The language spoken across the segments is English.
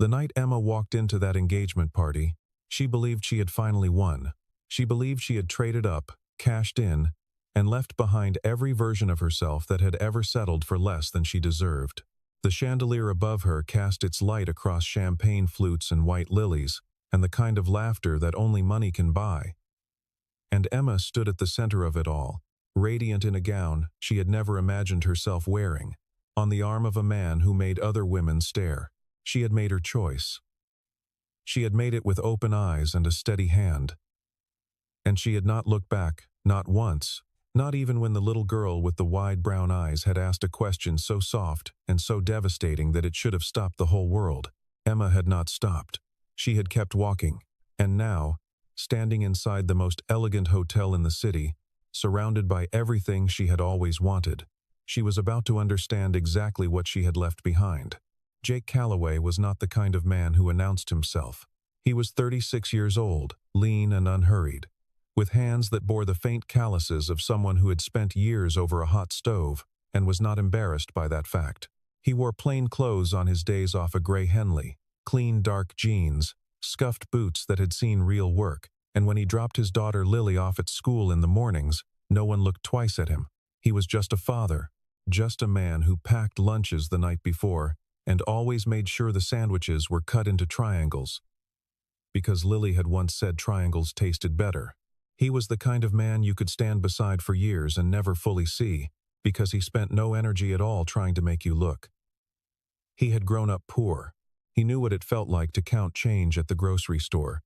The night Emma walked into that engagement party, she believed she had finally won. She believed she had traded up, cashed in, and left behind every version of herself that had ever settled for less than she deserved. The chandelier above her cast its light across champagne flutes and white lilies, and the kind of laughter that only money can buy. And Emma stood at the center of it all, radiant in a gown she had never imagined herself wearing, on the arm of a man who made other women stare. She had made her choice. She had made it with open eyes and a steady hand. And she had not looked back, not once, not even when the little girl with the wide brown eyes had asked a question so soft and so devastating that it should have stopped the whole world. Emma had not stopped. She had kept walking, and now, standing inside the most elegant hotel in the city, surrounded by everything she had always wanted, she was about to understand exactly what she had left behind. Jake Calloway was not the kind of man who announced himself. He was 36 years old, lean and unhurried, with hands that bore the faint calluses of someone who had spent years over a hot stove and was not embarrassed by that fact. He wore plain clothes on his days off a gray Henley, clean dark jeans, scuffed boots that had seen real work, and when he dropped his daughter Lily off at school in the mornings, no one looked twice at him. He was just a father, just a man who packed lunches the night before and always made sure the sandwiches were cut into triangles, because Lily had once said triangles tasted better. He was the kind of man you could stand beside for years and never fully see, because he spent no energy at all trying to make you look. He had grown up poor. He knew what it felt like to count change at the grocery store,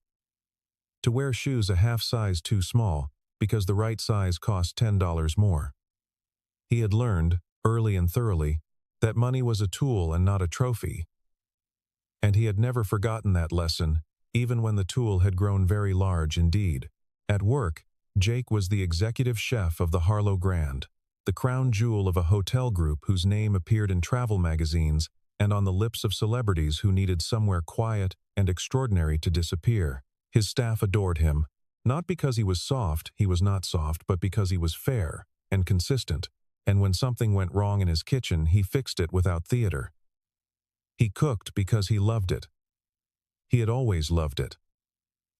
to wear shoes a half size too small because the right size cost $10 more. He had learned, early and thoroughly, that money was a tool and not a trophy. And he had never forgotten that lesson, even when the tool had grown very large indeed. At work, Jake was the executive chef of the Harlow Grand, the crown jewel of a hotel group whose name appeared in travel magazines and on the lips of celebrities who needed somewhere quiet and extraordinary to disappear. His staff adored him, not because he was not soft, but because he was fair and consistent, and when something went wrong in his kitchen, he fixed it without theater. He cooked because he loved it. He had always loved it.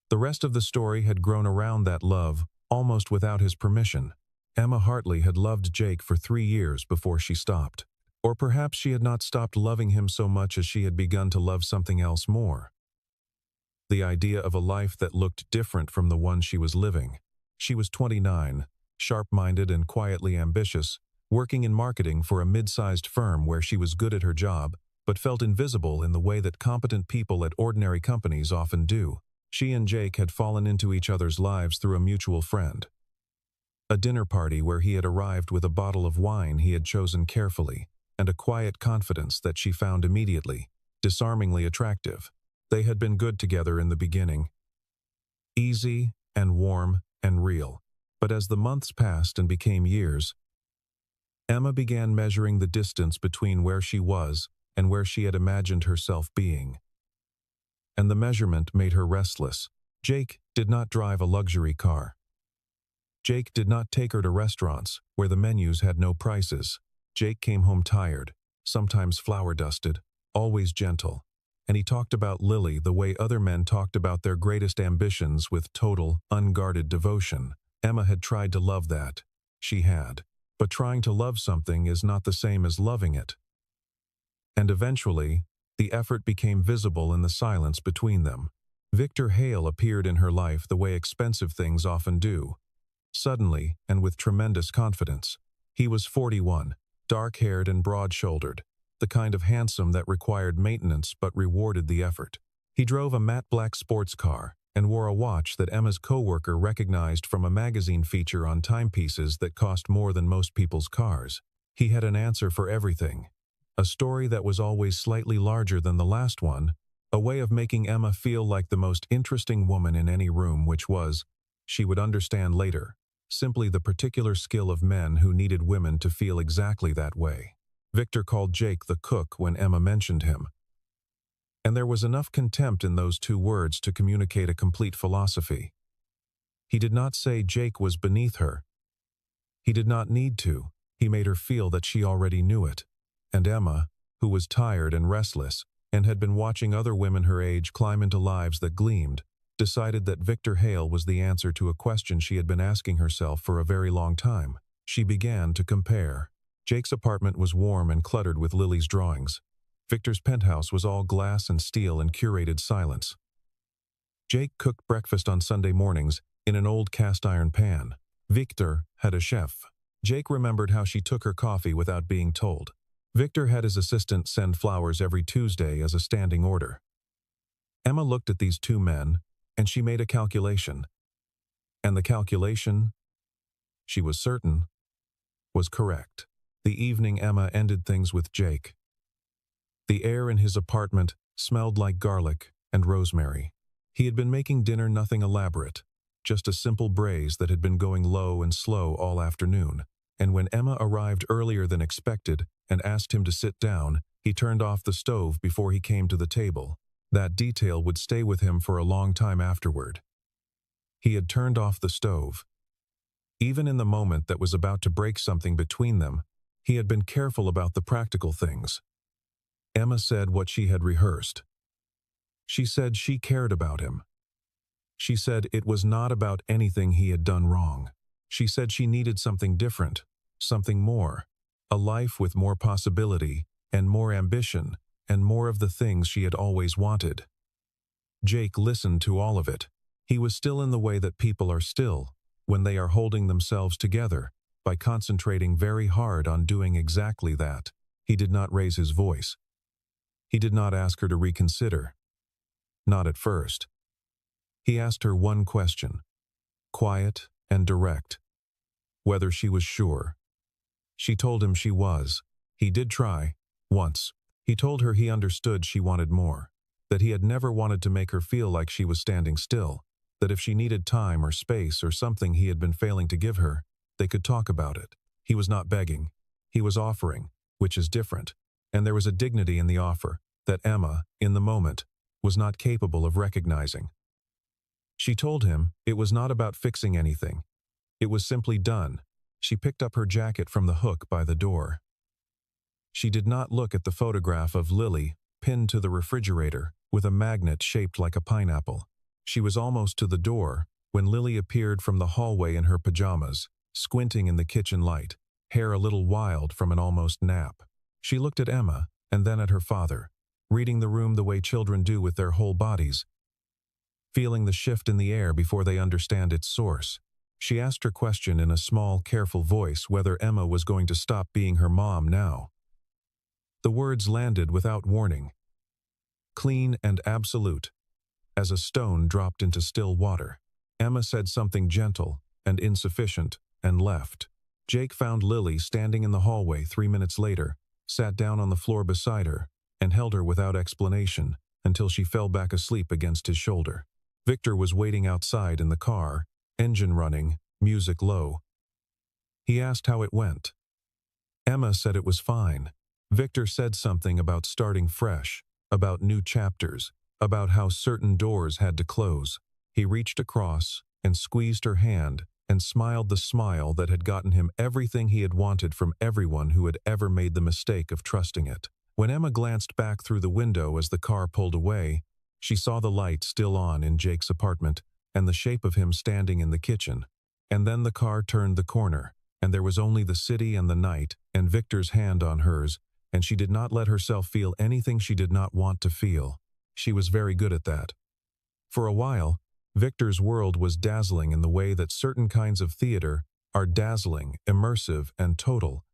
The rest of the story had grown around that love, almost without his permission. Emma Hartley had loved Jake for 3 years before she stopped. Or perhaps she had not stopped loving him so much as she had begun to love something else more. The idea of a life that looked different from the one she was living. She was 29, sharp-minded and quietly ambitious, working in marketing for a mid-sized firm where she was good at her job, but felt invisible in the way that competent people at ordinary companies often do. She and Jake had fallen into each other's lives through a mutual friend. A dinner party where he had arrived with a bottle of wine he had chosen carefully, and a quiet confidence that she found immediately, disarmingly attractive. They had been good together in the beginning. Easy and warm and real. But as the months passed and became years, Emma began measuring the distance between where she was and where she had imagined herself being. And the measurement made her restless. Jake did not drive a luxury car. Jake did not take her to restaurants where the menus had no prices. Jake came home tired, sometimes flour-dusted, always gentle, and he talked about Lily the way other men talked about their greatest ambitions with total, unguarded devotion. Emma had tried to love that. She had. But trying to love something is not the same as loving it. And eventually, the effort became visible in the silence between them. Victor Hale appeared in her life the way expensive things often do, suddenly and with tremendous confidence. He was 41, dark-haired and broad-shouldered, the kind of handsome that required maintenance but rewarded the effort. He drove a matte black sports car and wore a watch that Emma's coworker recognized from a magazine feature on timepieces that cost more than most people's cars. He had an answer for everything. A story that was always slightly larger than the last one, a way of making Emma feel like the most interesting woman in any room, which was, she would understand later, simply the particular skill of men who needed women to feel exactly that way. Victor called Jake the cook when Emma mentioned him. And there was enough contempt in those 2 words to communicate a complete philosophy. He did not say Jake was beneath her. He did not need to. He made her feel that she already knew it. And Emma, who was tired and restless, and had been watching other women her age climb into lives that gleamed, decided that Victor Hale was the answer to a question she had been asking herself for a very long time. She began to compare. Jake's apartment was warm and cluttered with Lily's drawings. Victor's penthouse was all glass and steel and curated silence. Jake cooked breakfast on Sunday mornings in an old cast-iron pan. Victor had a chef. Jake remembered how she took her coffee without being told. Victor had his assistant send flowers every Tuesday as a standing order. Emma looked at these two men, and she made a calculation. And the calculation, she was certain, was correct. The evening Emma ended things with Jake. The air in his apartment smelled like garlic and rosemary. He had been making dinner nothing elaborate, just a simple braise that had been going low and slow all afternoon. And when Emma arrived earlier than expected and asked him to sit down, he turned off the stove before he came to the table. That detail would stay with him for a long time afterward. He had turned off the stove. Even in the moment that was about to break something between them, he had been careful about the practical things. Emma said what she had rehearsed. She said she cared about him. She said it was not about anything he had done wrong. She said she needed something different, something more, a life with more possibility and more ambition and more of the things she had always wanted. Jake listened to all of it. He was still in the way that people are still when they are holding themselves together by concentrating very hard on doing exactly that. He did not raise his voice. He did not ask her to reconsider. Not at first. He asked her one question, quiet and direct, whether she was sure. She told him she was. He did try, once. He told her he understood she wanted more, that he had never wanted to make her feel like she was standing still, that if she needed time or space or something he had been failing to give her, they could talk about it. He was not begging. He was offering, which is different, and there was a dignity in the offer that Emma, in the moment, was not capable of recognizing. She told him it was not about fixing anything. It was simply done. She picked up her jacket from the hook by the door. She did not look at the photograph of Lily pinned to the refrigerator with a magnet shaped like a pineapple. She was almost to the door when Lily appeared from the hallway in her pajamas, squinting in the kitchen light, hair a little wild from an almost nap. She looked at Emma and then at her father, reading the room the way children do with their whole bodies, feeling the shift in the air before they understand its source. She asked her question in a small, careful voice whether Emma was going to stop being her mom now. The words landed without warning, clean and absolute, as a stone dropped into still water. Emma said something gentle and insufficient and left. Jake found Lily standing in the hallway 3 minutes later, sat down on the floor beside her, and held her without explanation until she fell back asleep against his shoulder. Victor was waiting outside in the car, engine running, music low. He asked how it went. Emma said it was fine. Victor said something about starting fresh, about new chapters, about how certain doors had to close. He reached across and squeezed her hand and smiled the smile that had gotten him everything he had wanted from everyone who had ever made the mistake of trusting it. When Emma glanced back through the window as the car pulled away, she saw the light still on in Jake's apartment and the shape of him standing in the kitchen. And then the car turned the corner, and there was only the city and the night and Victor's hand on hers, and she did not let herself feel anything she did not want to feel. She was very good at that. For a while, Victor's world was dazzling in the way that certain kinds of theater are dazzling, immersive, and total.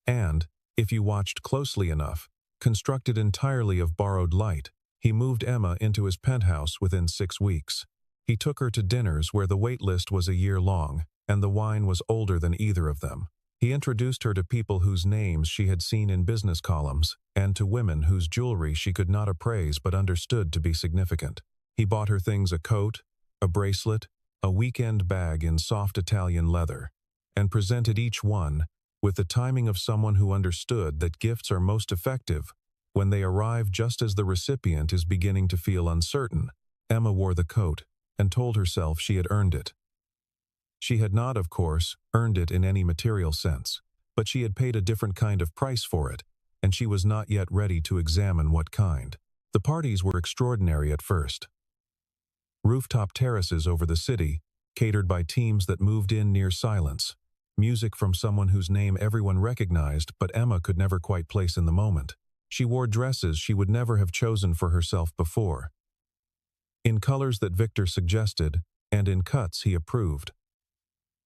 And, if you watched closely enough, constructed entirely of borrowed light, he moved Emma into his penthouse within 6 weeks. He took her to dinners where the wait list was a year long, and the wine was older than either of them. He introduced her to people whose names she had seen in business columns, and to women whose jewelry she could not appraise but understood to be significant. He bought her things: a coat, a bracelet, a weekend bag in soft Italian leather, and presented each one with the timing of someone who understood that gifts are most effective when they arrive just as the recipient is beginning to feel uncertain. Emma wore the coat and told herself she had earned it. She had not, of course, earned it in any material sense, but she had paid a different kind of price for it, and she was not yet ready to examine what kind. The parties were extraordinary at first. Rooftop terraces over the city, catered by teams that moved in near silence. Music from someone whose name everyone recognized but Emma could never quite place in the moment. She wore dresses she would never have chosen for herself before, in colors that Victor suggested, and in cuts he approved.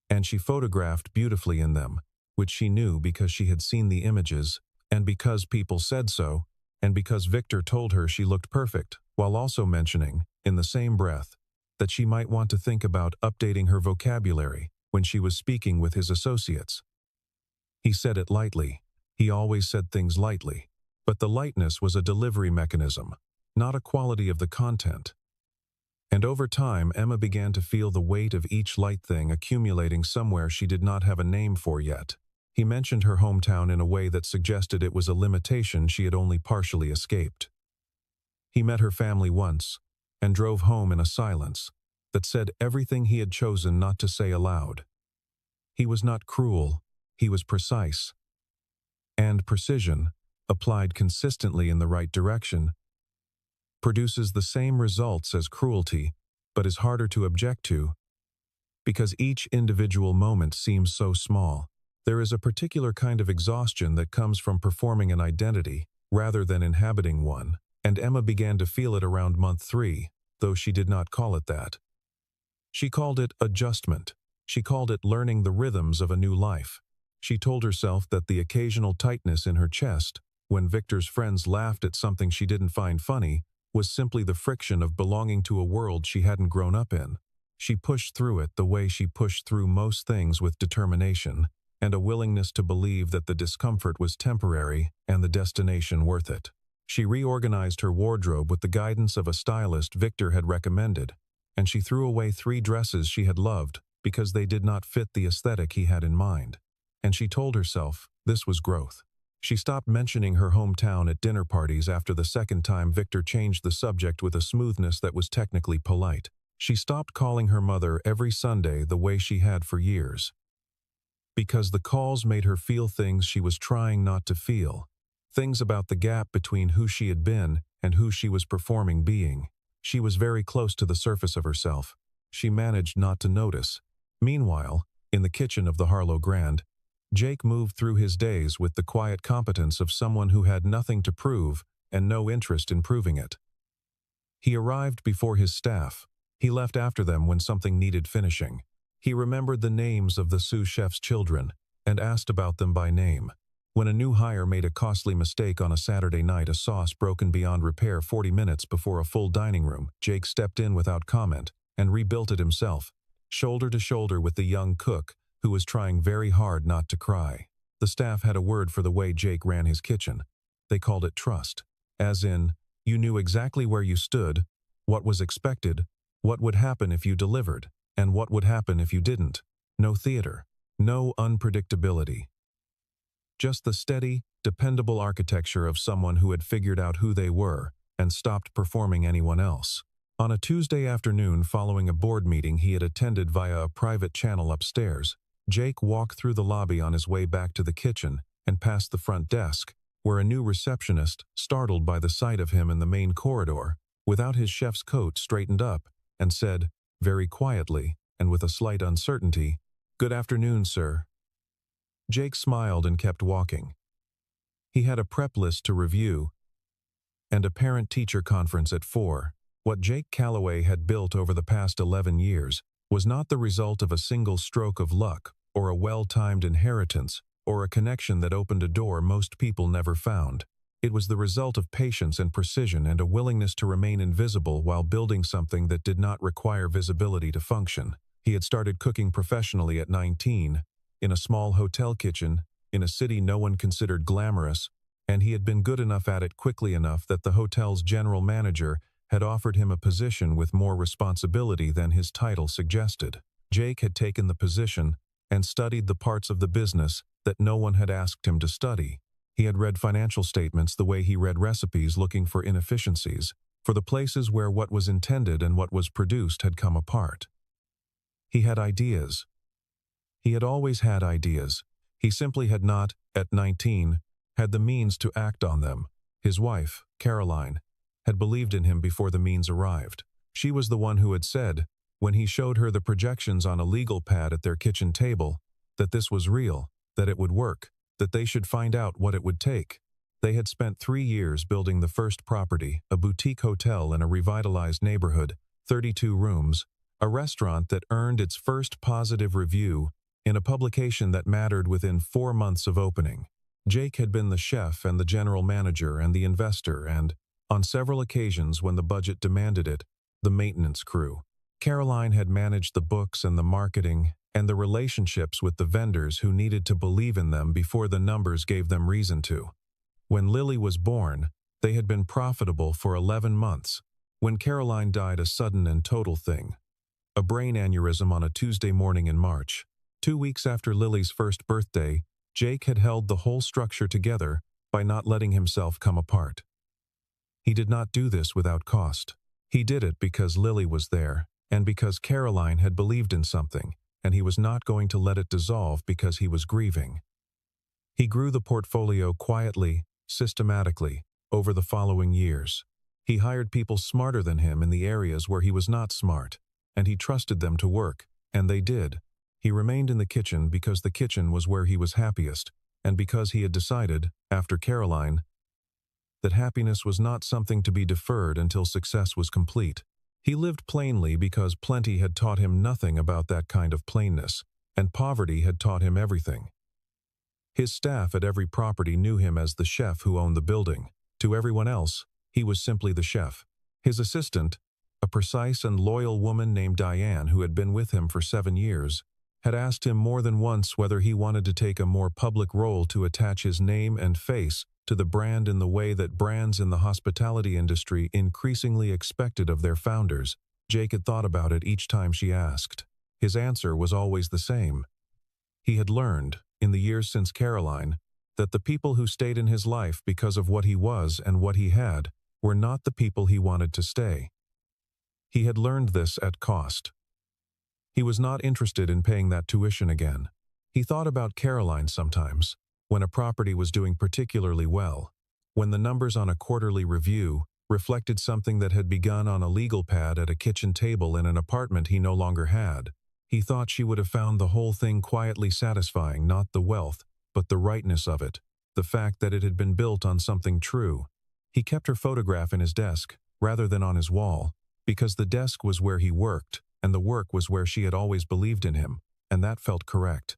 And she photographed beautifully in them, which she knew because she had seen the images, and because people said so, and because Victor told her she looked perfect, while also mentioning, in the same breath, that she might want to think about updating her vocabulary when she was speaking with his associates. He said it lightly. He always said things lightly. But the lightness was a delivery mechanism, not a quality of the content. And over time, Emma began to feel the weight of each light thing accumulating somewhere she did not have a name for yet. He mentioned her hometown in a way that suggested it was a limitation she had only partially escaped. He met her family once, and drove home in a silence that said everything he had chosen not to say aloud. He was not cruel, he was precise. And precision, applied consistently in the right direction, produces the same results as cruelty, but is harder to object to, because each individual moment seems so small. There is a particular kind of exhaustion that comes from performing an identity, rather than inhabiting one, and Emma began to feel it around month 3, though she did not call it that. She called it adjustment. She called it learning the rhythms of a new life. She told herself that the occasional tightness in her chest, when Victor's friends laughed at something she didn't find funny, was simply the friction of belonging to a world she hadn't grown up in. She pushed through it the way she pushed through most things, with determination and a willingness to believe that the discomfort was temporary and the destination worth it. She reorganized her wardrobe with the guidance of a stylist Victor had recommended, and she threw away 3 dresses she had loved because they did not fit the aesthetic he had in mind. And she told herself this was growth. She stopped mentioning her hometown at dinner parties after the second time Victor changed the subject with a smoothness that was technically polite. She stopped calling her mother every Sunday the way she had for years, because the calls made her feel things she was trying not to feel, things about the gap between who she had been and who she was performing being. She was very close to the surface of herself. She managed not to notice. Meanwhile, in the kitchen of the Harlow Grand, Jake moved through his days with the quiet competence of someone who had nothing to prove and no interest in proving it. He arrived before his staff. He left after them when something needed finishing. He remembered the names of the sous chef's children and asked about them by name. When a new hire made a costly mistake on a Saturday night, a sauce broken beyond repair 40 minutes before a full dining room, Jake stepped in without comment and rebuilt it himself, shoulder to shoulder with the young cook, who was trying very hard not to cry. The staff had a word for the way Jake ran his kitchen. They called it trust, as in, you knew exactly where you stood, what was expected, what would happen if you delivered, and what would happen if you didn't. No theater, no unpredictability. Just the steady, dependable architecture of someone who had figured out who they were and stopped performing anyone else. On a Tuesday afternoon following a board meeting he had attended via a private channel upstairs, Jake walked through the lobby on his way back to the kitchen and past the front desk, where a new receptionist, startled by the sight of him in the main corridor, without his chef's coat, straightened up and said, very quietly and with a slight uncertainty, "Good afternoon, sir." Jake smiled and kept walking. He had a prep list to review and a parent-teacher conference at 4. What Jake Calloway had built over the past 11 years was not the result of a single stroke of luck or a well-timed inheritance or a connection that opened a door most people never found. It was the result of patience and precision and a willingness to remain invisible while building something that did not require visibility to function. He had started cooking professionally at 19, in a small hotel kitchen, in a city no one considered glamorous, and he had been good enough at it quickly enough that the hotel's general manager had offered him a position with more responsibility than his title suggested. Jake had taken the position and studied the parts of the business that no one had asked him to study. He had read financial statements the way he read recipes, looking for inefficiencies, for the places where what was intended and what was produced had come apart. He had ideas. He had always had ideas. He simply had not, at 19, had the means to act on them. His wife, Caroline, had believed in him before the means arrived. She was the one who had said, when he showed her the projections on a legal pad at their kitchen table, that this was real, that it would work, that they should find out what it would take. They had spent 3 years building the first property, a boutique hotel in a revitalized neighborhood, 32 rooms, a restaurant that earned its first positive review in a publication that mattered within 4 months of opening. Jake had been the chef and the general manager and the investor and, on several occasions when the budget demanded it, the maintenance crew. Caroline had managed the books and the marketing and the relationships with the vendors who needed to believe in them before the numbers gave them reason to. When Lily was born, they had been profitable for 11 months. When Caroline died, a sudden and total thing. A brain aneurysm on a Tuesday morning in March. 2 weeks after Lily's first birthday, Jake had held the whole structure together by not letting himself come apart. He did not do this without cost. He did it because Lily was there, and because Caroline had believed in something, and he was not going to let it dissolve because he was grieving. He grew the portfolio quietly, systematically, over the following years. He hired people smarter than him in the areas where he was not smart, and he trusted them to work, and they did. He remained in the kitchen because the kitchen was where he was happiest, and because he had decided, after Caroline, that happiness was not something to be deferred until success was complete. He lived plainly because plenty had taught him nothing about that kind of plainness, and poverty had taught him everything. His staff at every property knew him as the chef who owned the building. To everyone else, he was simply the chef. His assistant, a precise and loyal woman named Diane who had been with him for 7 years, had asked him more than once whether he wanted to take a more public role to attach his name and face to the brand in the way that brands in the hospitality industry increasingly expected of their founders. Jake had thought about it each time she asked. His answer was always the same. He had learned, in the years since Caroline, that the people who stayed in his life because of what he was and what he had were not the people he wanted to stay. He had learned this at cost. He was not interested in paying that tuition again. He thought about Caroline sometimes, when a property was doing particularly well, when the numbers on a quarterly review reflected something that had begun on a legal pad at a kitchen table in an apartment he no longer had. He thought she would have found the whole thing quietly satisfying, not the wealth, but the rightness of it, the fact that it had been built on something true. He kept her photograph in his desk, rather than on his wall, because the desk was where he worked, and the work was where she had always believed in him, and that felt correct.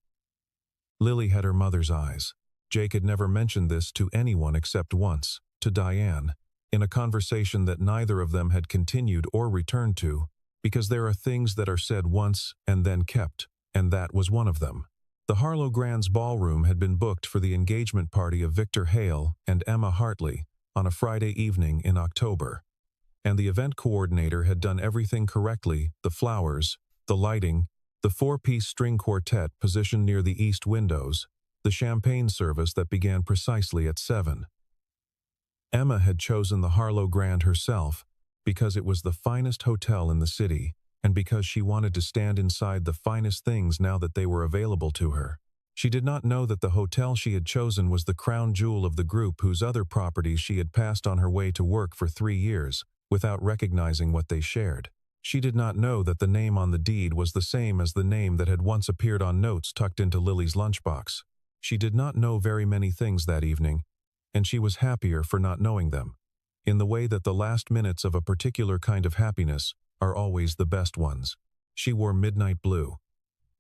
Lily had her mother's eyes. Jake had never mentioned this to anyone except once, to Diane, in a conversation that neither of them had continued or returned to, because there are things that are said once and then kept, and that was one of them. The Harlow Grand's ballroom had been booked for the engagement party of Victor Hale and Emma Hartley on a Friday evening in October, and the event coordinator had done everything correctly: the flowers, the lighting, the 4-piece string quartet positioned near the east windows, the champagne service that began precisely at 7. Emma had chosen the Harlow Grand herself because it was the finest hotel in the city, and because she wanted to stand inside the finest things now that they were available to her. She did not know that the hotel she had chosen was the crown jewel of the group whose other properties she had passed on her way to work for 3 years, without recognizing what they shared. She did not know that the name on the deed was the same as the name that had once appeared on notes tucked into Lily's lunchbox. She did not know very many things that evening, and she was happier for not knowing them, in the way that the last minutes of a particular kind of happiness are always the best ones. She wore midnight blue.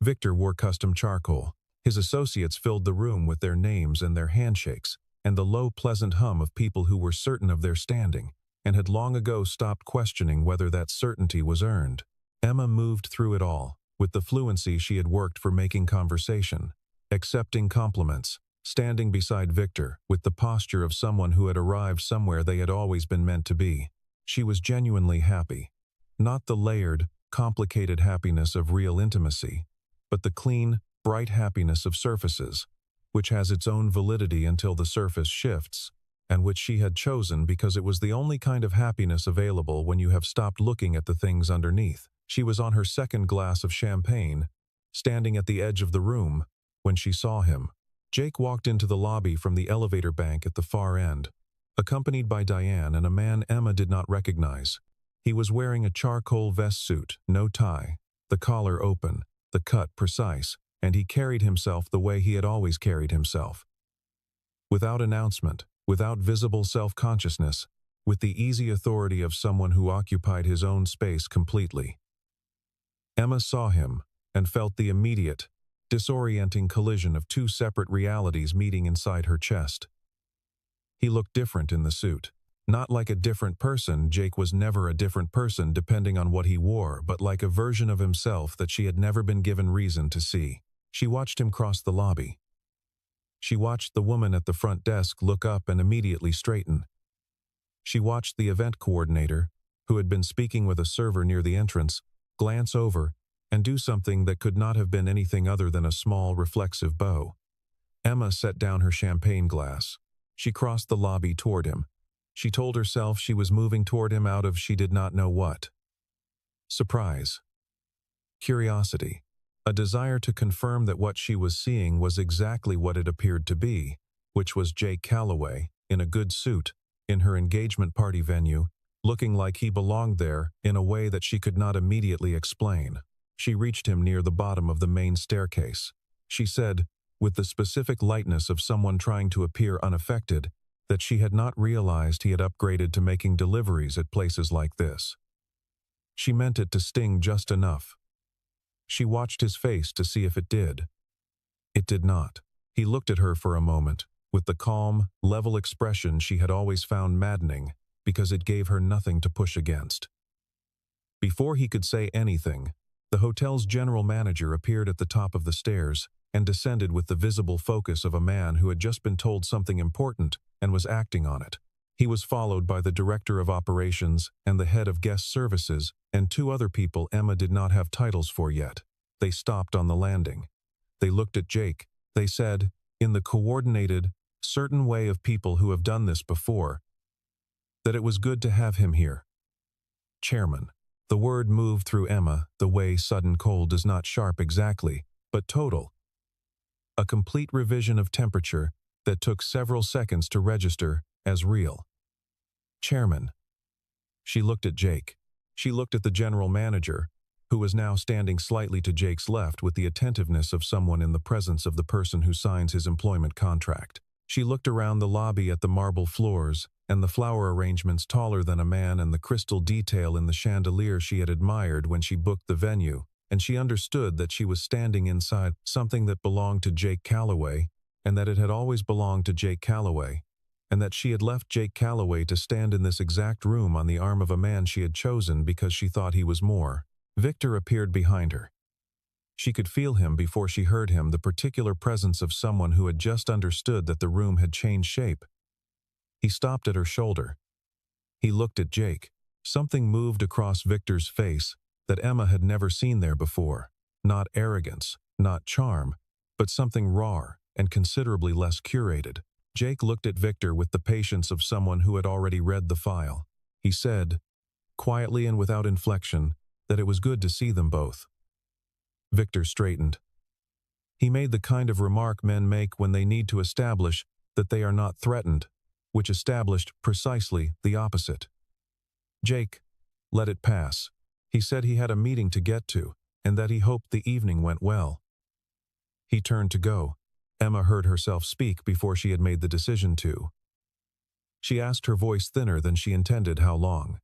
Victor wore custom charcoal. His associates filled the room with their names and their handshakes, and the low, pleasant hum of people who were certain of their standing, and had long ago stopped questioning whether that certainty was earned. Emma moved through it all, with the fluency she had worked for making conversation, accepting compliments, standing beside Victor with the posture of someone who had arrived somewhere they had always been meant to be. She was genuinely happy. Not the layered, complicated happiness of real intimacy, but the clean, bright happiness of surfaces, which has its own validity until the surface shifts, and which she had chosen because it was the only kind of happiness available when you have stopped looking at the things underneath. She was on her second glass of champagne, standing at the edge of the room, when she saw him. Jake walked into the lobby from the elevator bank at the far end, accompanied by Diane and a man Emma did not recognize. He was wearing a charcoal vest suit, no tie, the collar open, the cut precise, and he carried himself the way he had always carried himself. Without announcement, without visible self-consciousness, with the easy authority of someone who occupied his own space completely. Emma saw him and felt the immediate, disorienting collision of two separate realities meeting inside her chest. He looked different in the suit. Not like a different person. Jake was never a different person depending on what he wore, but like a version of himself that she had never been given reason to see. She watched him cross the lobby. She watched the woman at the front desk look up and immediately straighten. She watched the event coordinator, who had been speaking with a server near the entrance, glance over and do something that could not have been anything other than a small, reflexive bow. Emma set down her champagne glass. She crossed the lobby toward him. She told herself she was moving toward him out of she did not know what. Surprise. Curiosity. A desire to confirm that what she was seeing was exactly what it appeared to be, which was Jake Calloway, in a good suit, in her engagement party venue, looking like he belonged there in a way that she could not immediately explain. She reached him near the bottom of the main staircase. She said, with the specific lightness of someone trying to appear unaffected, that she had not realized he had upgraded to making deliveries at places like this. She meant it to sting just enough. She watched his face to see if it did. It did not. He looked at her for a moment, with the calm, level expression she had always found maddening, because it gave her nothing to push against. Before he could say anything, the hotel's general manager appeared at the top of the stairs and descended with the visible focus of a man who had just been told something important and was acting on it. He was followed by the director of operations and the head of guest services and two other people Emma did not have titles for yet. They stopped on the landing. They looked at Jake. They said, in the coordinated, certain way of people who have done this before, that it was good to have him here. Chairman. The word moved through Emma the way sudden cold is not sharp exactly, but total. A complete revision of temperature that took several seconds to register as real. Chairman. She looked at Jake. She looked at the general manager, who was now standing slightly to Jake's left with the attentiveness of someone in the presence of the person who signs his employment contract. She looked around the lobby at the marble floors and the flower arrangements taller than a man and the crystal detail in the chandelier she had admired when she booked the venue, and she understood that she was standing inside something that belonged to Jake Calloway, and that it had always belonged to Jake Calloway, and that she had left Jake Calloway to stand in this exact room on the arm of a man she had chosen because she thought he was more. Victor appeared behind her. She could feel him before she heard him, the particular presence of someone who had just understood that the room had changed shape. He stopped at her shoulder. He looked at Jake. Something moved across Victor's face that Emma had never seen there before. Not arrogance, not charm, but something raw and considerably less curated. Jake looked at Victor with the patience of someone who had already read the file. He said, quietly and without inflection, that it was good to see them both. Victor straightened. He made the kind of remark men make when they need to establish that they are not threatened, which established precisely the opposite. Jake, let it pass. He said he had a meeting to get to, and that he hoped the evening went well. He turned to go. Emma heard herself speak before she had made the decision to. She asked, her voice thinner than she intended, how long.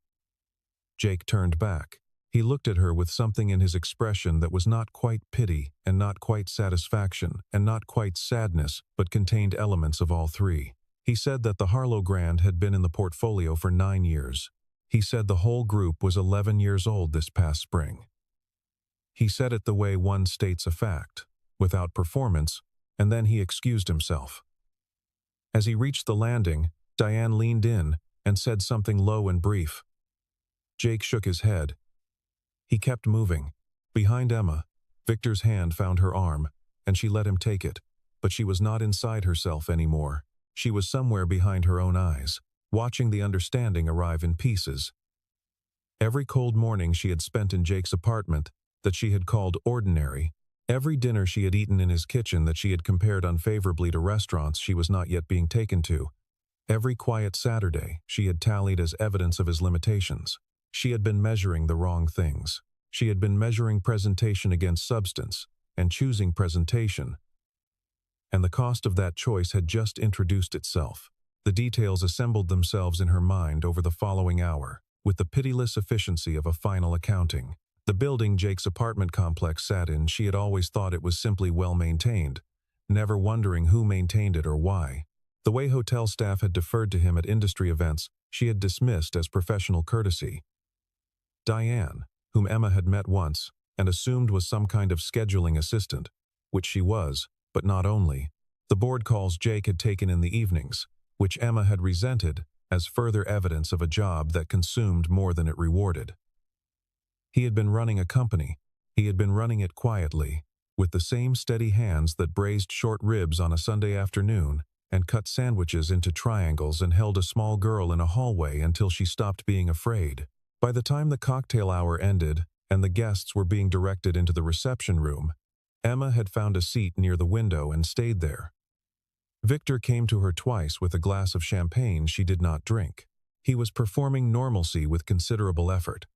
Jake turned back. He looked at her with something in his expression that was not quite pity and not quite satisfaction and not quite sadness, but contained elements of all three. He said that the Harlow Grand had been in the portfolio for 9 years. He said the whole group was 11 years old this past spring. He said it the way one states a fact, without performance, and then he excused himself. As he reached the landing, Diane leaned in and said something low and brief. Jake shook his head. He kept moving. Behind Emma, Victor's hand found her arm, and she let him take it, but she was not inside herself anymore. She was somewhere behind her own eyes, watching the understanding arrive in pieces. Every cold morning she had spent in Jake's apartment, that she had called ordinary, Every dinner she had eaten in his kitchen that she had compared unfavorably to restaurants she was not yet being taken to. Every quiet Saturday she had tallied as evidence of his limitations. She had been measuring the wrong things. She had been measuring presentation against substance, and choosing presentation. And the cost of that choice had just introduced itself. The details assembled themselves in her mind over the following hour, with the pitiless efficiency of a final accounting. The building Jake's apartment complex sat in, she had always thought it was simply well-maintained, never wondering who maintained it or why. The way hotel staff had deferred to him at industry events, she had dismissed as professional courtesy. Diane, whom Emma had met once, and assumed was some kind of scheduling assistant, which she was, but not only. The board calls Jake had taken in the evenings, which Emma had resented as further evidence of a job that consumed more than it rewarded. He had been running a company. He had been running it quietly, with the same steady hands that braised short ribs on a Sunday afternoon and cut sandwiches into triangles and held a small girl in a hallway until she stopped being afraid. By the time the cocktail hour ended and the guests were being directed into the reception room, Emma had found a seat near the window and stayed there. Victor came to her twice with a glass of champagne she did not drink. He was performing normalcy with considerable effort,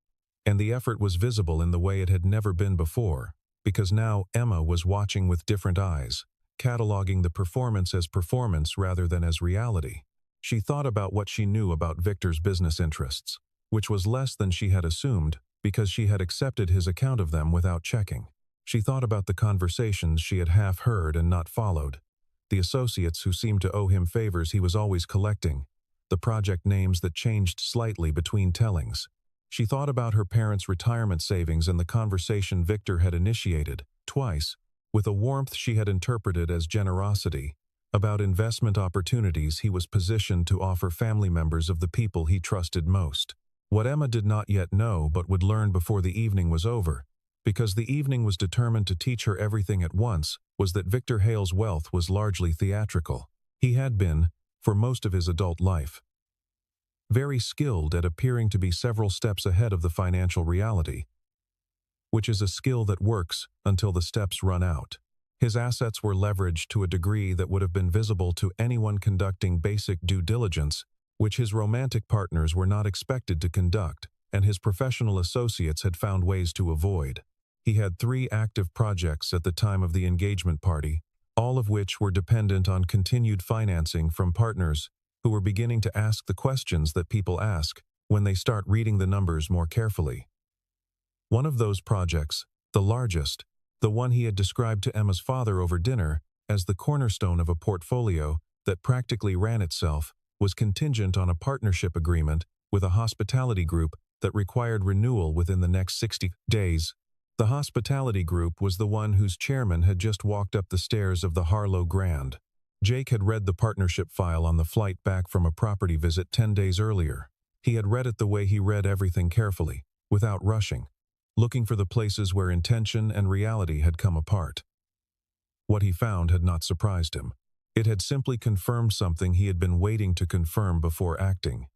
and the effort was visible in the way it had never been before, because now Emma was watching with different eyes, cataloging the performance as performance rather than as reality. She thought about what she knew about Victor's business interests, which was less than she had assumed because she had accepted his account of them without checking. She thought about the conversations she had half heard and not followed, the associates who seemed to owe him favors he was always collecting, the project names that changed slightly between tellings. She thought about her parents' retirement savings and the conversation Victor had initiated, twice, with a warmth she had interpreted as generosity, about investment opportunities he was positioned to offer family members of the people he trusted most. What Emma did not yet know but would learn before the evening was over, because the evening was determined to teach her everything at once, was that Victor Hale's wealth was largely theatrical. He had been, for most of his adult life, very skilled at appearing to be several steps ahead of the financial reality, which is a skill that works until the steps run out. His assets were leveraged to a degree that would have been visible to anyone conducting basic due diligence, which his romantic partners were not expected to conduct, and his professional associates had found ways to avoid. He had 3 active projects at the time of the engagement party, all of which were dependent on continued financing from partners who were beginning to ask the questions that people ask when they start reading the numbers more carefully. One of those projects, the largest, the one he had described to Emma's father over dinner as the cornerstone of a portfolio that practically ran itself, was contingent on a partnership agreement with a hospitality group that required renewal within the next 60 days. The hospitality group was the one whose chairman had just walked up the stairs of the Harlow Grand. Jake had read the partnership file on the flight back from a property visit 10 days earlier. He had read it the way he read everything carefully, without rushing, looking for the places where intention and reality had come apart. What he found had not surprised him. It had simply confirmed something he had been waiting to confirm before acting.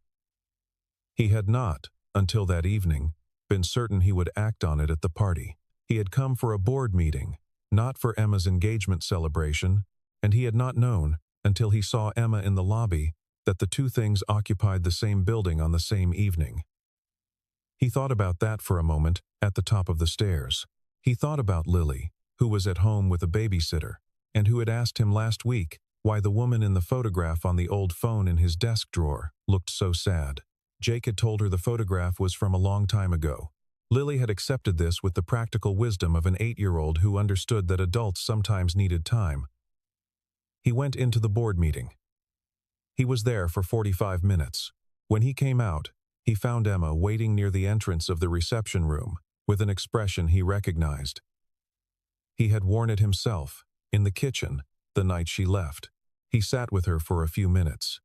He had not, until that evening, been certain he would act on it at the party. He had come for a board meeting, not for Emma's engagement celebration, and he had not known, until he saw Emma in the lobby, that the two things occupied the same building on the same evening. He thought about that for a moment at the top of the stairs. He thought about Lily, who was at home with a babysitter, and who had asked him last week why the woman in the photograph on the old phone in his desk drawer looked so sad. Jake had told her the photograph was from a long time ago. Lily had accepted this with the practical wisdom of an 8-year-old who understood that adults sometimes needed time. He went into the board meeting. He was there for 45 minutes. When he came out, he found Emma waiting near the entrance of the reception room, with an expression he recognized. He had worn it himself, in the kitchen, the night she left. He sat with her for a few minutes.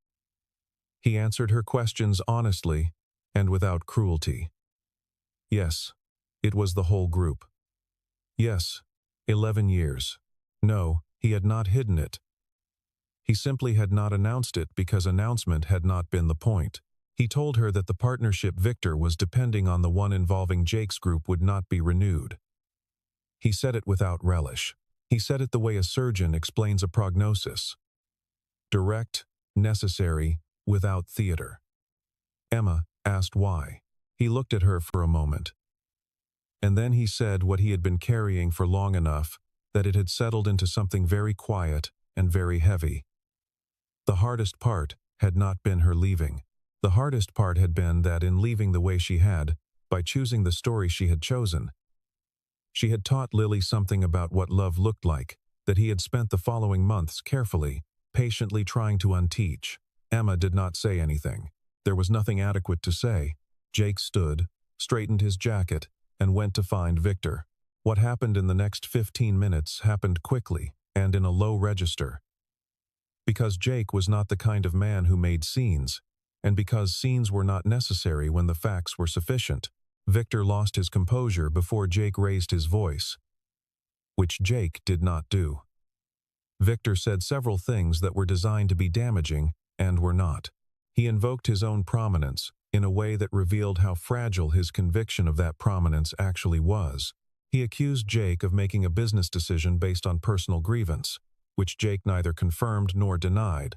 He answered her questions honestly and without cruelty. Yes, it was the whole group. Yes, 11 years. No, he had not hidden it. He simply had not announced it because announcement had not been the point. He told her that the partnership Victor was depending on, the one involving Jake's group, would not be renewed. He said it without relish. He said it the way a surgeon explains a prognosis. Direct, necessary, without theater. Emma asked why. He looked at her for a moment. And then he said what he had been carrying for long enough that it had settled into something very quiet and very heavy. The hardest part had not been her leaving. The hardest part had been that in leaving the way she had, by choosing the story she had chosen, she had taught Lily something about what love looked like, that he had spent the following months carefully, patiently trying to unteach. Emma did not say anything. There was nothing adequate to say. Jake stood, straightened his jacket, and went to find Victor. What happened in the next 15 minutes happened quickly and in a low register. Because Jake was not the kind of man who made scenes, and because scenes were not necessary when the facts were sufficient, Victor lost his composure before Jake raised his voice, which Jake did not do. Victor said several things that were designed to be damaging and were not. He invoked his own prominence in a way that revealed how fragile his conviction of that prominence actually was. He accused Jake of making a business decision based on personal grievance, which Jake neither confirmed nor denied,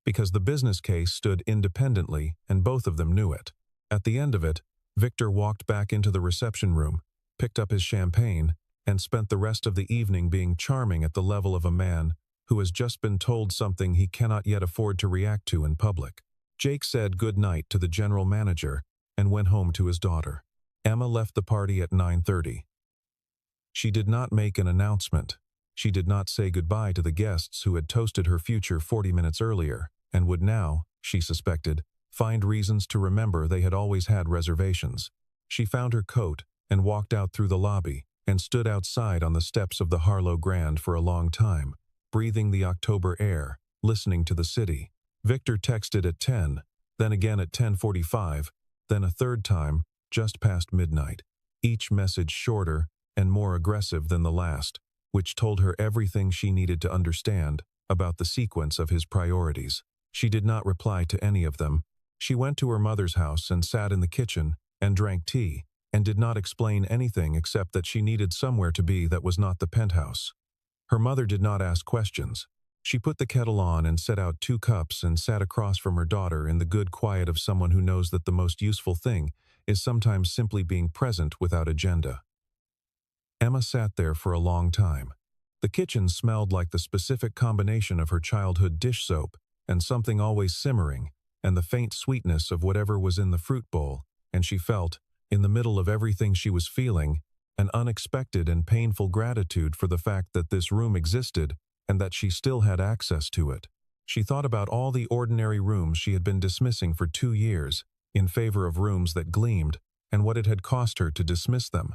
because the business case stood independently and both of them knew it. At the end of it, Victor walked back into the reception room, picked up his champagne, and spent the rest of the evening being charming at the level of a man who has just been told something he cannot yet afford to react to in public. Jake said good night to the general manager and went home to his daughter. Emma left the party at 9:30. She did not make an announcement. She did not say goodbye to the guests who had toasted her future 40 minutes earlier, and would now, she suspected, find reasons to remember they had always had reservations. She found her coat and walked out through the lobby and stood outside on the steps of the Harlow Grand for a long time, breathing the October air, listening to the city. Victor texted at 10, then again at 10:45, then a third time, just past midnight, each message shorter and more aggressive than the last, which told her everything she needed to understand about the sequence of his priorities. She did not reply to any of them. She went to her mother's house and sat in the kitchen and drank tea, and did not explain anything except that she needed somewhere to be that was not the penthouse. Her mother did not ask questions. She put the kettle on and set out 2 cups and sat across from her daughter in the good quiet of someone who knows that the most useful thing is sometimes simply being present without agenda. Emma sat there for a long time. The kitchen smelled like the specific combination of her childhood dish soap and something always simmering, and the faint sweetness of whatever was in the fruit bowl, and she felt, in the middle of everything she was feeling, an unexpected and painful gratitude for the fact that this room existed and that she still had access to it. She thought about all the ordinary rooms she had been dismissing for 2 years in favor of rooms that gleamed, and what it had cost her to dismiss them.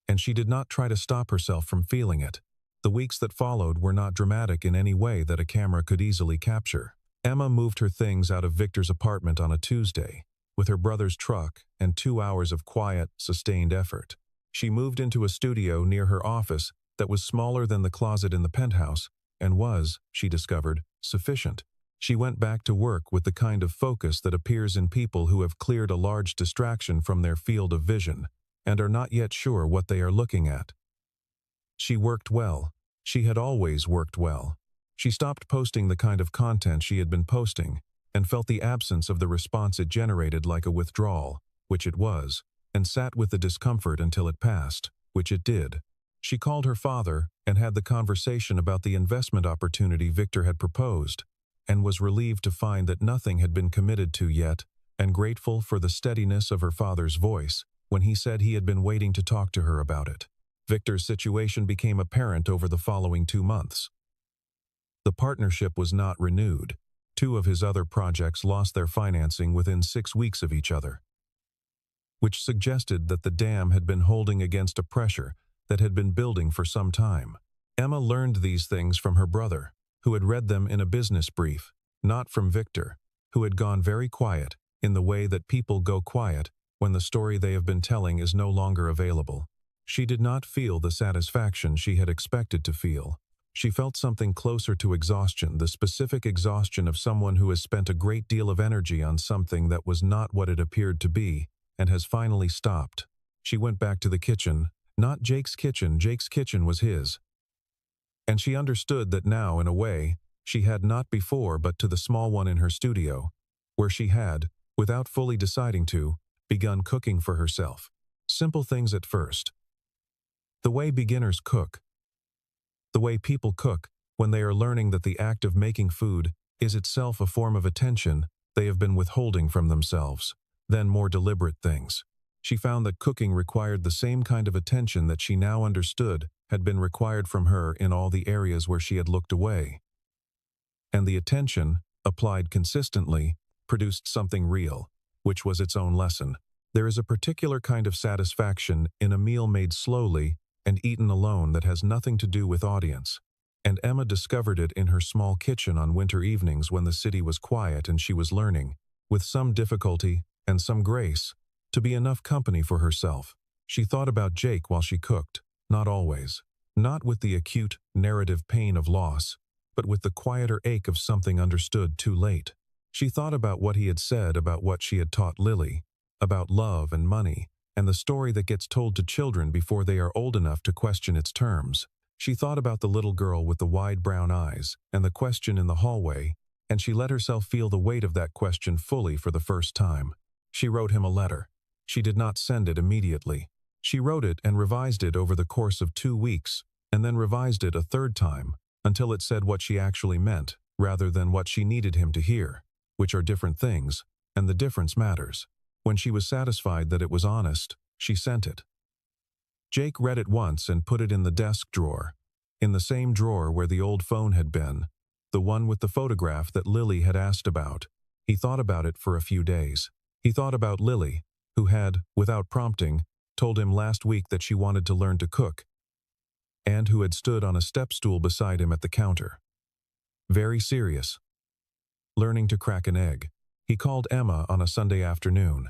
And she did not try to stop herself from feeling it. The weeks that followed were not dramatic in any way that a camera could easily capture. Emma moved her things out of Victor's apartment on a Tuesday, with her brother's truck and 2 hours of quiet, sustained effort. She moved into a studio near her office that was smaller than the closet in the penthouse, and was, she discovered, sufficient. She went back to work with the kind of focus that appears in people who have cleared a large distraction from their field of vision, and are not yet sure what they are looking at. She worked well. She had always worked well. She stopped posting the kind of content she had been posting, and felt the absence of the response it generated like a withdrawal, which it was, and sat with the discomfort until it passed, which it did. She called her father and had the conversation about the investment opportunity Victor had proposed, and was relieved to find that nothing had been committed to yet, and grateful for the steadiness of her father's voice when he said he had been waiting to talk to her about it. Victor's situation became apparent over the following 2 months. The partnership was not renewed. 2 of his other projects lost their financing within 6 weeks of each other, which suggested that the dam had been holding against a pressure that had been building for some time. Emma learned these things from her brother, who had read them in a business brief, not from Victor, who had gone very quiet, in the way that people go quiet when the story they have been telling is no longer available. She did not feel the satisfaction she had expected to feel. She felt something closer to exhaustion, the specific exhaustion of someone who has spent a great deal of energy on something that was not what it appeared to be, and has finally stopped. She went back to the kitchen Not Jake's kitchen was his. And she understood that now, in a way, she had not before but to the small one in her studio, where she had, without fully deciding to, begun cooking for herself. Simple things at first. The way beginners cook. The way people cook, when they are learning that the act of making food is itself a form of attention they have been withholding from themselves. Then more deliberate things. She found that cooking required the same kind of attention that she now understood had been required from her in all the areas where she had looked away. And the attention, applied consistently, produced something real, which was its own lesson. There is a particular kind of satisfaction in a meal made slowly and eaten alone that has nothing to do with audience. And Emma discovered it in her small kitchen on winter evenings when the city was quiet and she was learning, with some difficulty and some grace, to be enough company for herself. She thought about Jake while she cooked, not always. Not with the acute, narrative pain of loss, but with the quieter ache of something understood too late. She thought about what he had said about what she had taught Lily, about love and money, and the story that gets told to children before they are old enough to question its terms. She thought about the little girl with the wide brown eyes and the question in the hallway, and she let herself feel the weight of that question fully for the first time. She wrote him a letter. She did not send it immediately. She wrote it and revised it over the course of 2 weeks, and then revised it a third time, until it said what she actually meant, rather than what she needed him to hear, which are different things, and the difference matters. When she was satisfied that it was honest, she sent it. Jake read it once and put it in the desk drawer, in the same drawer where the old phone had been, the one with the photograph that Lily had asked about. He thought about it for a few days. He thought about Lily, who had, without prompting, told him last week that she wanted to learn to cook, and who had stood on a step stool beside him at the counter. Very serious. Learning to crack an egg. He called Emma on a Sunday afternoon.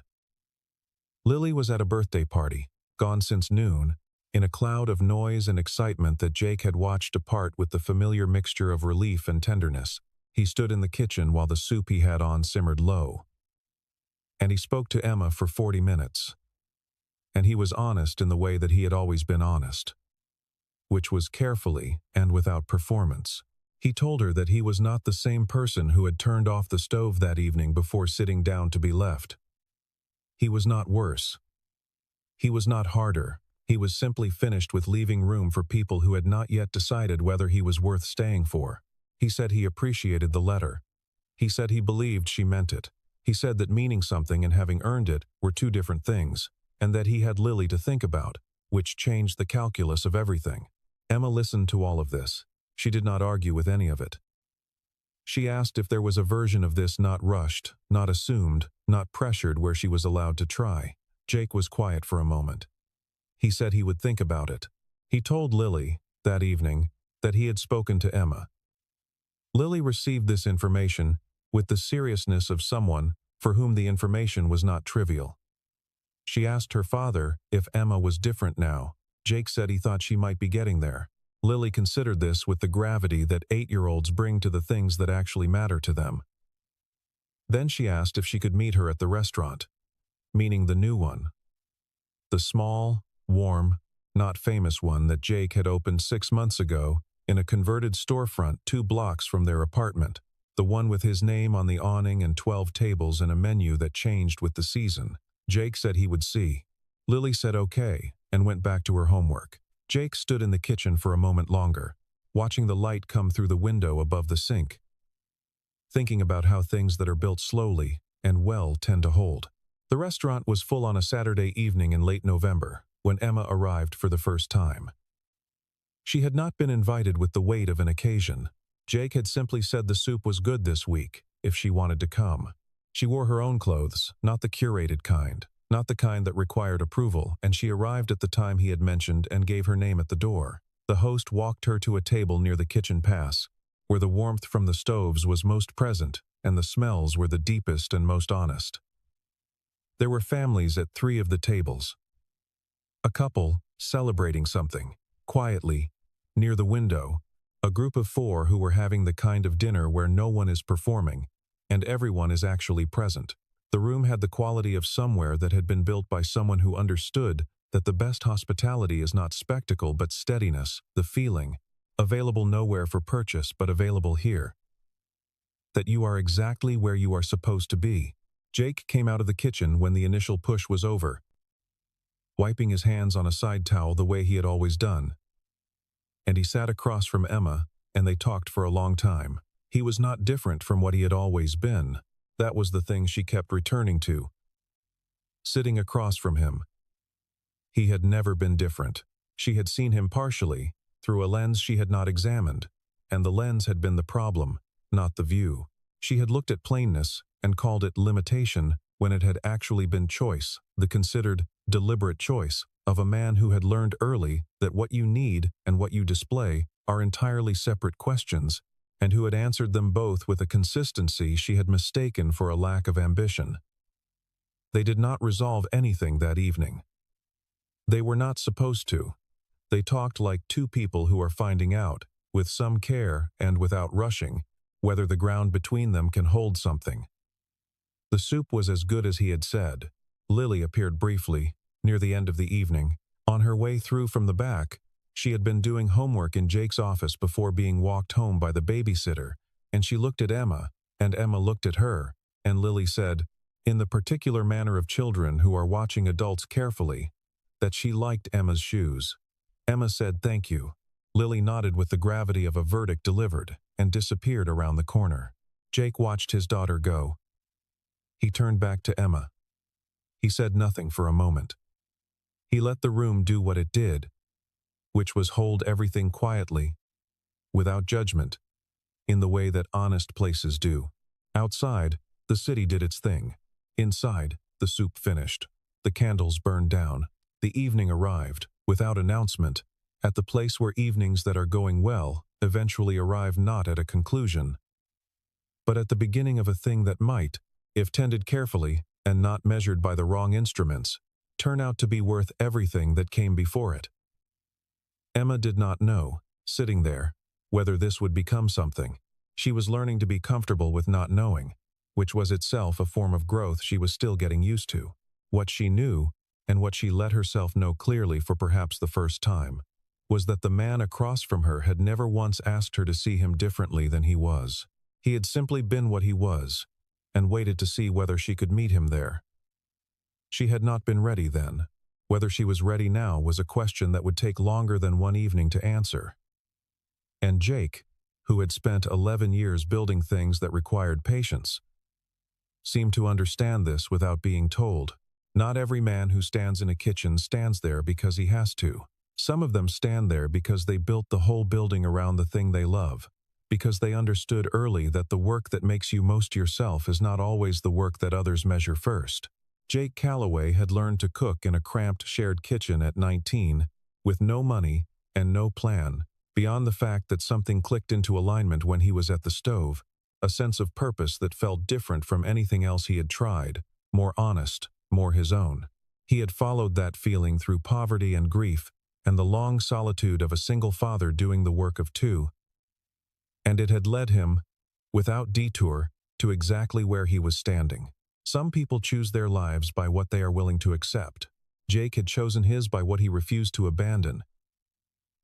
Lily was at a birthday party, gone since noon, in a cloud of noise and excitement that Jake had watched depart with the familiar mixture of relief and tenderness. He stood in the kitchen while the soup he had on simmered low. And he spoke to Emma for 40 minutes. And he was honest in the way that he had always been honest, which was carefully and without performance. He told her that he was not the same person who had turned off the stove that evening before sitting down to be left. He was not worse. He was not harder. He was simply finished with leaving room for people who had not yet decided whether he was worth staying for. He said he appreciated the letter. He said he believed she meant it. He said that meaning something and having earned it were two different things, and that he had Lily to think about, which changed the calculus of everything. Emma listened to all of this. She did not argue with any of it. She asked if there was a version of this not rushed, not assumed, not pressured where she was allowed to try. Jake was quiet for a moment. He said he would think about it. He told Lily, that evening, that he had spoken to Emma. Lily received this information with the seriousness of someone for whom the information was not trivial. She asked her father if Emma was different now. Jake said he thought she might be getting there. Lily considered this with the gravity that 8-year-olds bring to the things that actually matter to them. Then she asked if she could meet her at the restaurant, meaning the new one. The small, warm, not famous one that Jake had opened 6 months ago in a converted storefront 2 blocks from their apartment, the one with his name on the awning and 12 tables and a menu that changed with the season. Jake said he would see. Lily said okay and went back to her homework. Jake stood in the kitchen for a moment longer, watching the light come through the window above the sink, thinking about how things that are built slowly and well tend to hold. The restaurant was full on a Saturday evening in late November, when Emma arrived for the first time. She had not been invited with the weight of an occasion. Jake had simply said the soup was good this week, if she wanted to come. She wore her own clothes, not the curated kind, not the kind that required approval, and she arrived at the time he had mentioned and gave her name at the door. The host walked her to a table near the kitchen pass, where the warmth from the stoves was most present and the smells were the deepest and most honest. There were families at 3 of the tables. A couple, celebrating something, quietly, near the window, a group of 4 who were having the kind of dinner where no one is performing, and everyone is actually present. The room had the quality of somewhere that had been built by someone who understood that the best hospitality is not spectacle but steadiness, the feeling, available nowhere for purchase but available here, that you are exactly where you are supposed to be. Jake came out of the kitchen when the initial push was over, wiping his hands on a side towel the way he had always done. And he sat across from Emma, and they talked for a long time. He was not different from what he had always been. That was the thing she kept returning to. Sitting across from him, he had never been different. She had seen him partially, through a lens she had not examined, and the lens had been the problem, not the view. She had looked at plainness and called it limitation when it had actually been choice, the considered, deliberate choice of a man who had learned early that what you need and what you display are entirely separate questions, and who had answered them both with a consistency she had mistaken for a lack of ambition. They did not resolve anything that evening. They were not supposed to. They talked like two people who are finding out, with some care and without rushing, whether the ground between them can hold something. The soup was as good as he had said. Lily appeared briefly, near the end of the evening. On her way through from the back, she had been doing homework in Jake's office before being walked home by the babysitter, and she looked at Emma, and Emma looked at her, and Lily said, in the particular manner of children who are watching adults carefully, that she liked Emma's shoes. Emma said thank you. Lily nodded with the gravity of a verdict delivered, and disappeared around the corner. Jake watched his daughter go. He turned back to Emma. He said nothing for a moment. He let the room do what it did, which was hold everything quietly, without judgment, in the way that honest places do. Outside, the city did its thing. Inside, the soup finished. The candles burned down. The evening arrived, without announcement, at the place where evenings that are going well eventually arrive not at a conclusion, but at the beginning of a thing that might, if tended carefully and not measured by the wrong instruments, turn out to be worth everything that came before it. Emma did not know, sitting there, whether this would become something. She was learning to be comfortable with not knowing, which was itself a form of growth she was still getting used to. What she knew, and what she let herself know clearly for perhaps the first time, was that the man across from her had never once asked her to see him differently than he was. He had simply been what he was, and waited to see whether she could meet him there. She had not been ready then. Whether she was ready now was a question that would take longer than one evening to answer. And Jake, who had spent 11 years building things that required patience, seemed to understand this without being told. Not every man who stands in a kitchen stands there because he has to. Some of them stand there because they built the whole building around the thing they love, because they understood early that the work that makes you most yourself is not always the work that others measure first. Jake Calloway had learned to cook in a cramped shared kitchen at 19, with no money and no plan, beyond the fact that something clicked into alignment when he was at the stove, a sense of purpose that felt different from anything else he had tried, more honest, more his own. He had followed that feeling through poverty and grief, and the long solitude of a single father doing the work of two, and it had led him, without detour, to exactly where he was standing. Some people choose their lives by what they are willing to accept. Jake had chosen his by what he refused to abandon.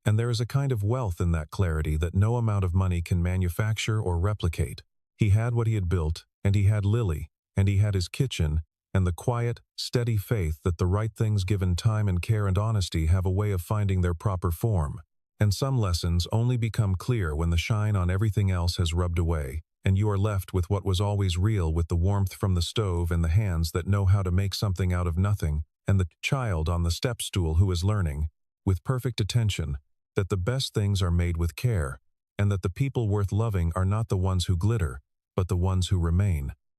And there is a kind of wealth in that clarity that no amount of money can manufacture or replicate. He had what he had built, and he had Lily, and he had his kitchen, and the quiet, steady faith that the right things given time and care and honesty have a way of finding their proper form. And some lessons only become clear when the shine on everything else has rubbed away, and you are left with what was always real, with the warmth from the stove and the hands that know how to make something out of nothing, and the child on the step stool who is learning, with perfect attention, that the best things are made with care, and that the people worth loving are not the ones who glitter, but the ones who remain.